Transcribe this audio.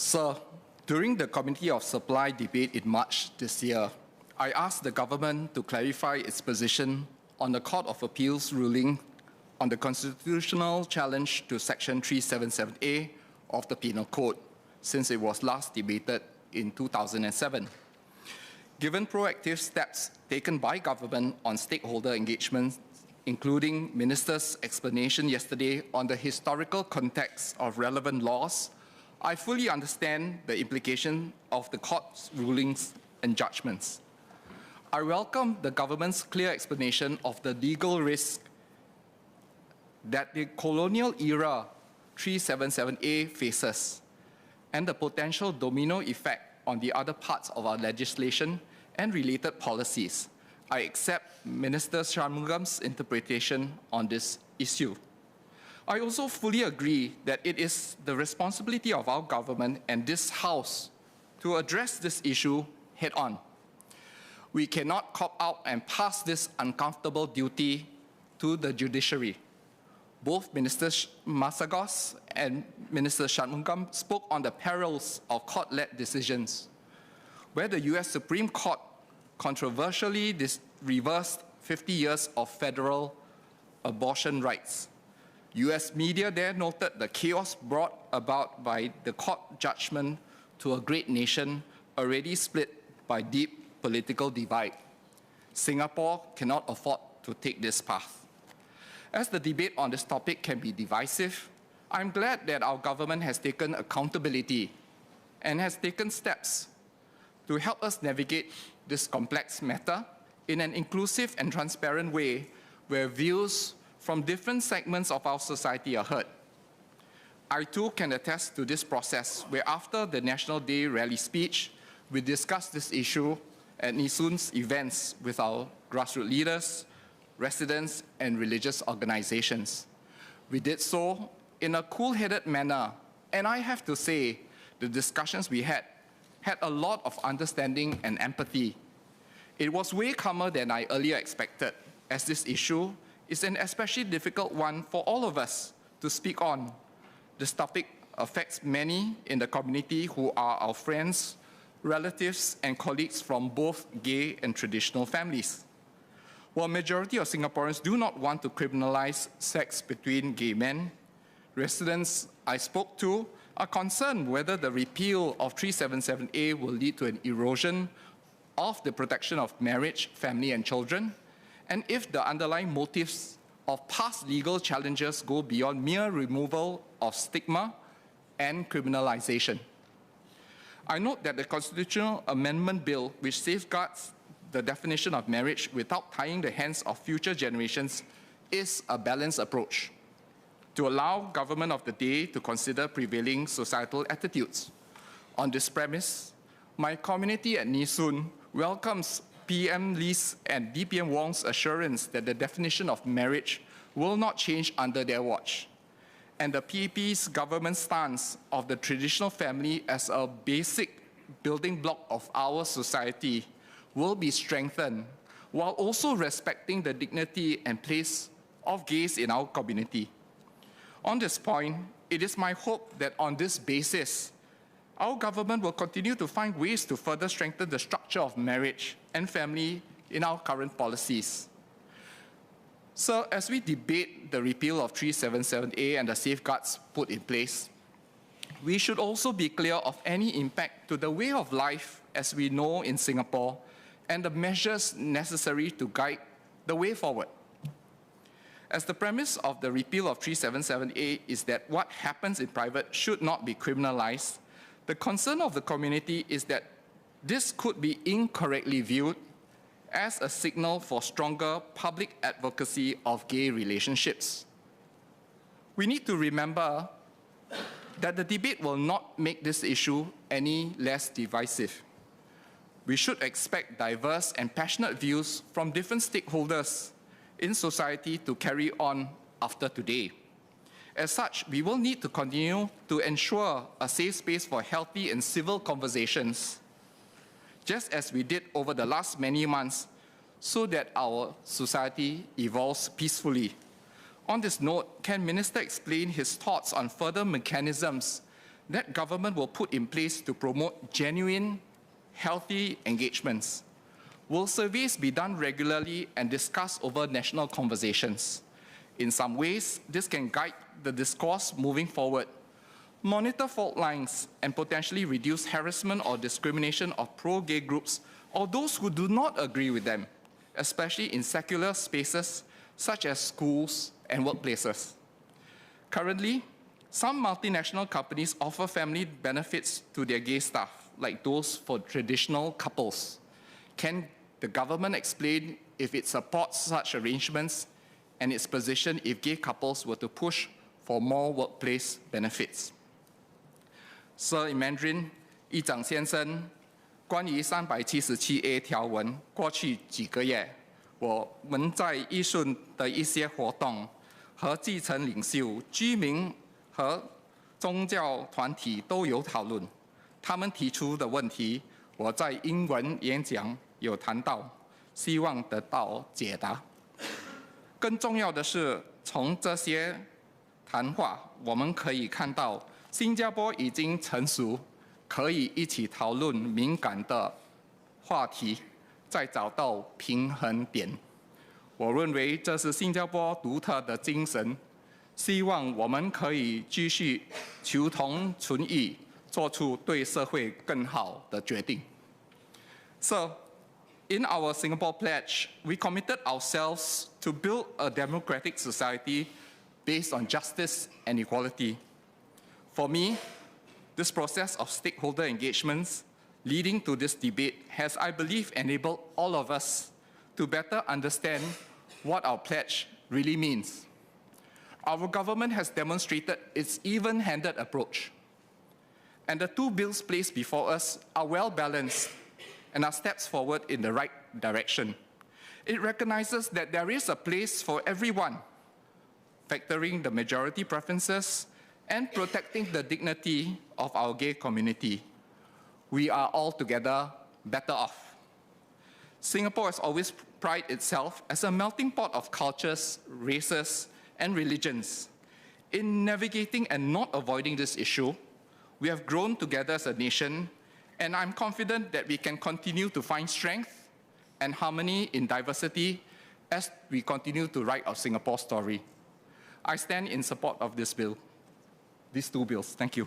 Sir, during the Committee of Supply debate in March this year, I asked the government to clarify its position on the Court of Appeal's ruling on the constitutional challenge to Section 337A of the Penal Code, since it was last debated in 2007. Given proactive steps taken by government on stakeholder engagement, including Minister's explanation yesterday on the historical context of relevant laws, I fully understand the implication of the court's rulings and judgments. I welcome the government's clear explanation of the legal risk that the colonial era 337A faces and the potential domino effect on the other parts of our legislation and related policies. I accept Minister Shanmugam's interpretation on this issue. I also fully agree that it is the responsibility of our government and this House to address this issue head-on. We cannot cop out and pass this uncomfortable duty to the judiciary. Both Minister Masagos and Minister Shanmugam spoke on the perils of court-led decisions, where the US Supreme Court controversially reversed 50 years of federal abortion rights. US media there noted the chaos brought about by the court judgment to a great nation already split by deep political divide. Singapore cannot afford to take this path. As the debate on this topic can be divisive, I'm glad that our government has taken accountability and has taken steps to help us navigate this complex matter in an inclusive and transparent way where views from different segments of our society are heard. I too can attest to this process where after the National Day rally speech, we discussed this issue at Nee Soon's events with our grassroots leaders, residents, and religious organizations. We did so in a cool-headed manner, and I have to say, the discussions we had a lot of understanding and empathy. It was way calmer than I earlier expected, as this issue is an especially difficult one for all of us to speak on. This topic affects many in the community who are our friends, relatives, and colleagues from both gay and traditional families. While a majority of Singaporeans do not want to criminalize sex between gay men, residents I spoke to are concerned whether the repeal of 337A will lead to an erosion of the protection of marriage, family, and children, and if the underlying motives of past legal challenges go beyond mere removal of stigma and criminalization. I note that the Constitutional Amendment Bill, which safeguards the definition of marriage without tying the hands of future generations, is a balanced approach to allow government of the day to consider prevailing societal attitudes. On this premise, my community at Nee Soon welcomes PM Lee's and DPM Wong's assurance that the definition of marriage will not change under their watch, and the PAP's government stance of the traditional family as a basic building block of our society will be strengthened, while also respecting the dignity and place of gays in our community. On this point, it is my hope that on this basis, our government will continue to find ways to further strengthen the structure of marriage and family in our current policies. So, as we debate the repeal of 377A and the safeguards put in place, we should also be clear of any impact to the way of life as we know in Singapore and the measures necessary to guide the way forward. As the premise of the repeal of 377A is that what happens in private should not be criminalized, the concern of the community is that this could be incorrectly viewed as a signal for stronger public advocacy of gay relationships. We need to remember that the debate will not make this issue any less divisive. We should expect diverse and passionate views from different stakeholders in society to carry on after today. As such, we will need to continue to ensure a safe space for healthy and civil conversations, just as we did over the last many months, so that our society evolves peacefully. On this note, can Minister explain his thoughts on further mechanisms that government will put in place to promote genuine, healthy engagements? Will surveys be done regularly and discussed over national conversations? In some ways, this can guide the discourse moving forward, monitor fault lines, and potentially reduce harassment or discrimination of pro-gay groups or those who do not agree with them, especially in secular spaces such as schools and workplaces. Currently, some multinational companies offer family benefits to their gay staff, like those for traditional couples. Can the government explain if it supports such arrangements and its position if gay couples were to push for more workplace benefits? Sir, in Mandarin, 议长先生，关于377A 条文，过去几个月，我们在议顺的一些活动和基层领袖、居民和宗教团体都有讨论。他们提出的问题，我在英文演讲有谈到，希望得到解答。更重要的是，从这些谈话，我们可以看到，新加坡已经成熟，可以一起讨论敏感的话题，再找到平衡点。我认为这是新加坡独特的精神，希望我们可以继续求同存异，做出对社会更好的决定。So, in our Singapore pledge, we committed ourselves to build a democratic society based on justice and equality. For me, this process of stakeholder engagements leading to this debate has, I believe, enabled all of us to better understand what our pledge really means. Our government has demonstrated its even-handed approach, and the two bills placed before us are well-balanced and are steps forward in the right direction. It recognizes that there is a place for everyone, factoring the majority preferences and protecting the dignity of our gay community. We are all together better off. Singapore has always prided itself as a melting pot of cultures, races, and religions. In navigating and not avoiding this issue, we have grown together as a nation, and I'm confident that we can continue to find strength and harmony in diversity as we continue to write our Singapore story. I stand in support of this bill, these two bills. Thank you.